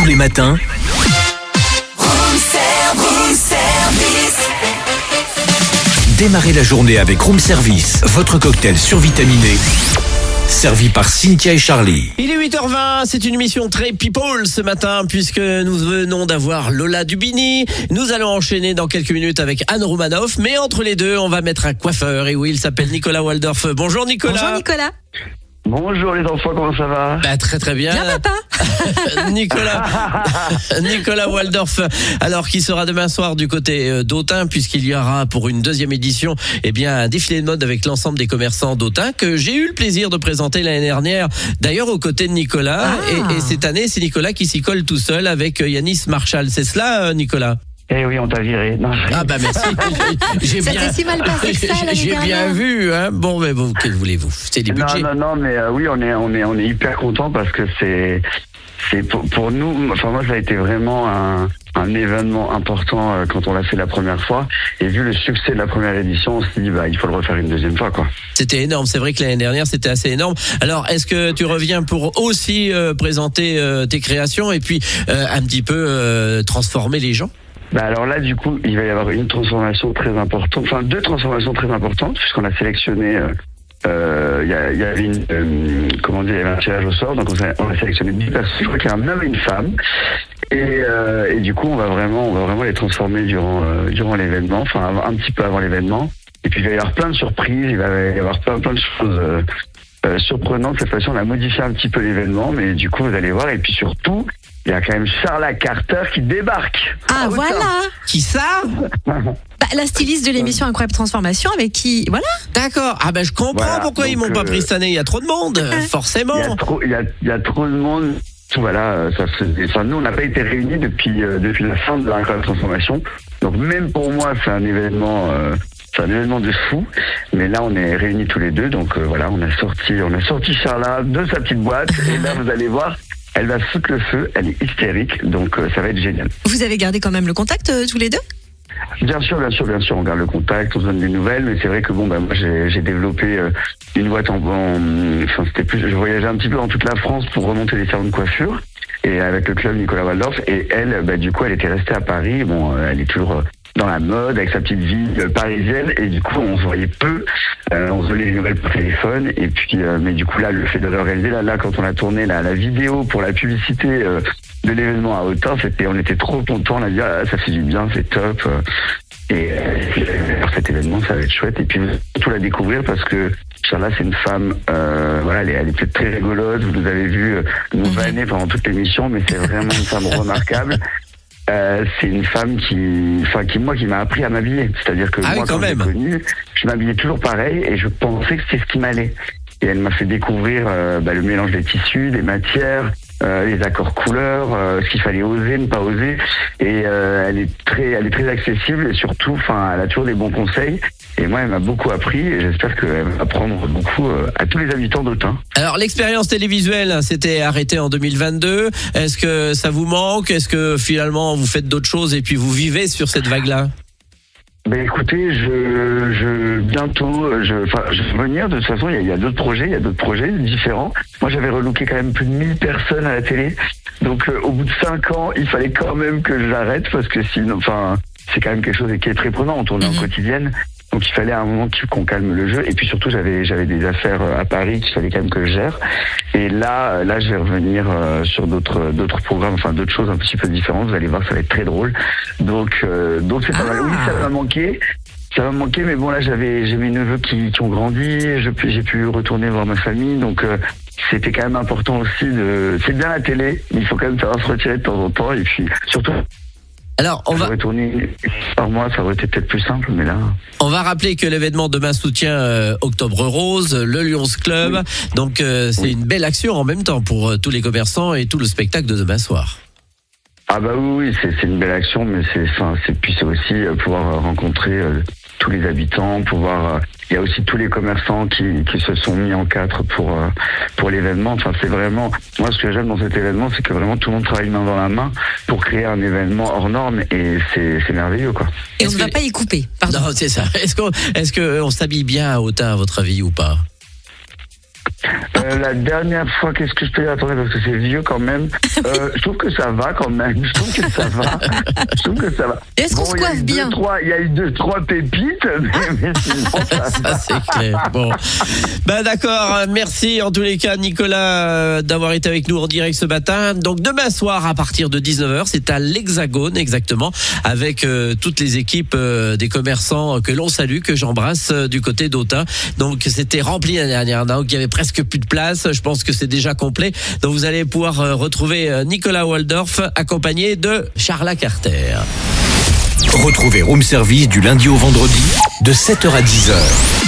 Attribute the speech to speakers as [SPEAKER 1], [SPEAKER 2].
[SPEAKER 1] Tous les matins, démarrez la journée avec Room Service, votre cocktail survitaminé, servi par Cynthia et Charlie.
[SPEAKER 2] Il est 8h20, c'est une émission très people ce matin puisque nous venons d'avoir Lola Dubini. Nous allons enchaîner dans quelques minutes avec Anne Romanoff, mais entre les deux, on va mettre un coiffeur. Et oui, il s'appelle Nicolas Waldorf. Bonjour Nicolas.
[SPEAKER 3] Bonjour Nicolas.
[SPEAKER 4] Bonjour les enfants, comment ça va?
[SPEAKER 2] Très très bien.
[SPEAKER 3] Bien papa.
[SPEAKER 2] Nicolas Waldorf, alors qui sera demain soir du côté d'Autun, puisqu'il y aura pour une deuxième édition un défilé de mode avec l'ensemble des commerçants d'Autun que j'ai eu le plaisir de présenter l'année dernière, d'ailleurs aux côtés de Nicolas. Et cette année, c'est Nicolas qui s'y colle tout seul avec Yanis Marshall. C'est cela, Nicolas?
[SPEAKER 4] Eh oui, on t'a viré. Non,
[SPEAKER 2] merci.
[SPEAKER 3] Ça t'est si mal passé que ça l'année
[SPEAKER 2] J'ai bien
[SPEAKER 3] dernière.
[SPEAKER 2] vu, hein. Bon, mais vous, que voulez-vous? C'est des budgets.
[SPEAKER 4] Non, mais oui, on est hyper contents parce que c'est pour nous. Enfin, moi, ça a été vraiment un événement important quand on l'a fait la première fois. Et vu le succès de la première édition, on s'est dit, il faut le refaire une deuxième fois, quoi.
[SPEAKER 2] C'était énorme. C'est vrai que l'année dernière, c'était assez énorme. Alors, est-ce que tu reviens pour aussi présenter tes créations et puis un petit peu transformer les gens?
[SPEAKER 4] Alors là, du coup, il va y avoir une transformation très importante, enfin deux transformations très importantes, puisqu'on a sélectionné, il y avait il y avait un tirage au sort, donc on a sélectionné 10 personnes, je crois qu'il y a un homme et une femme, et du coup, on va vraiment les transformer durant l'événement, enfin un petit peu avant l'événement, et puis il va y avoir plein de surprises, il va y avoir plein de choses surprenantes. Cette fois-ci, on a modifié un petit peu l'événement, mais du coup, vous allez voir, et puis surtout, il y a quand même Charla Carter qui débarque.
[SPEAKER 3] Ah voilà.
[SPEAKER 2] Qui ça?
[SPEAKER 3] La styliste de l'émission Incroyable Transformation avec qui, voilà.
[SPEAKER 2] D'accord. Je comprends pourquoi ils m'ont pas pris cette année. Il y a trop de monde, forcément.
[SPEAKER 4] Il y a trop de monde. Voilà, nous on n'a pas été réunis depuis la fin de l'Incroyable Transformation. Donc même pour moi, c'est un événement de fou. Mais là, on est réunis tous les deux. Donc voilà, on a sorti Charla de sa petite boîte. Et là, vous allez voir. Elle va foutre le feu, elle est hystérique, donc ça va être génial.
[SPEAKER 3] Vous avez gardé quand même le contact tous les deux?
[SPEAKER 4] Bien sûr, on garde le contact, on se donne des nouvelles, mais c'est vrai que moi j'ai développé une boîte je voyageais un petit peu dans toute la France pour remonter des salons de coiffure, et avec le club Nicolas Waldorf, et elle, du coup, elle était restée à Paris, elle est toujours dans la mode, avec sa petite vie parisienne, et du coup, on se voyait peu, on se donnait des nouvelles par téléphone, et puis, mais du coup, là, le fait de réaliser, là, quand on a tourné la vidéo pour la publicité de l'événement à Autun, on était trop contents, on a dit, ça fait du bien, c'est top, et cet événement, ça va être chouette, et puis, tout la découvrir, parce que Charla, c'est une femme, elle est peut-être très rigolote, vous nous avez vu nous vanner pendant toute l'émission, mais c'est vraiment une femme remarquable. C'est une femme qui m'a appris à m'habiller. C'est-à-dire que moi, quand je l'ai connue, je m'habillais toujours pareil et je pensais que c'est ce qui m'allait. Et elle m'a fait découvrir le mélange des tissus, des matières, les accords couleurs, ce qu'il fallait oser, ne pas oser. Et elle est très accessible et surtout, elle a toujours des bons conseils. Et moi, elle m'a beaucoup appris et j'espère qu'elle va apprendre beaucoup à tous les habitants d'Autun.
[SPEAKER 2] Alors, l'expérience télévisuelle s'était arrêtée en 2022. Est-ce que ça vous manque? Est-ce que finalement, vous faites d'autres choses et puis vous vivez sur cette vague-là?
[SPEAKER 4] Écoutez, bientôt, je vais venir. De toute façon, il y a d'autres projets différents. Moi, j'avais relooké quand même plus de 1000 personnes à la télé. Donc, au bout de 5 ans, il fallait quand même que j'arrête parce que sinon, c'est quand même quelque chose qui est très prenant. On tournait en quotidienne. Donc il fallait à un moment qu'on calme le jeu. Et puis surtout, j'avais des affaires à Paris qu'il fallait quand même que je gère. Et là, je vais revenir sur d'autres programmes, d'autres choses un petit peu différentes. Vous allez voir, ça va être très drôle. Donc c'est pas mal. Oui, ça va manquer. Ça va me manquer, mais bon, là, j'ai mes neveux qui ont grandi. J'ai pu retourner voir ma famille. Donc c'était quand même important aussi c'est bien la télé. Il faut quand même savoir se retirer de temps en temps. Et puis surtout.
[SPEAKER 2] Alors, on va
[SPEAKER 4] retourner par mois, ça aurait été peut-être plus simple, mais là.
[SPEAKER 2] On va rappeler que l'événement demain soutient Octobre Rose, le Lions Club. Oui. Donc, c'est une belle action en même temps pour tous les commerçants et tout le spectacle de demain soir.
[SPEAKER 4] Oui, c'est une belle action, mais c'est aussi pouvoir rencontrer tous les habitants, il y a aussi tous les commerçants qui se sont mis en quatre pour l'événement. C'est vraiment, moi ce que j'aime dans cet événement, c'est que vraiment tout le monde travaille main dans la main pour créer un événement hors norme et c'est merveilleux, quoi.
[SPEAKER 3] Et on ne va pas y couper, pardon.
[SPEAKER 2] Non, c'est ça. Est-ce qu'on s'habille bien à Autun, à votre avis, ou pas?
[SPEAKER 4] La dernière fois, qu'est-ce que je peux dire? Attendez, parce que c'est vieux quand même. Je trouve que ça va quand même. Je trouve que ça va.
[SPEAKER 3] Est-ce qu'on se coiffe bien?
[SPEAKER 4] Il y a eu 2-3 pépites, mais sinon,
[SPEAKER 2] Ça, c'est clair. Bon. D'accord. Merci en tous les cas, Nicolas, d'avoir été avec nous en direct ce matin. Donc, demain soir, à partir de 19h, c'est à l'Hexagone, exactement, avec toutes les équipes des commerçants que l'on salue, que j'embrasse du côté d'Autun. Donc, c'était rempli l'année dernière. Donc, il y avait presque plus de place. Je pense que c'est déjà complet. Donc, vous allez pouvoir retrouver Nicolas Waldorf accompagné de Charla Carter.
[SPEAKER 1] Retrouvez Room Service du lundi au vendredi de 7h à 10h.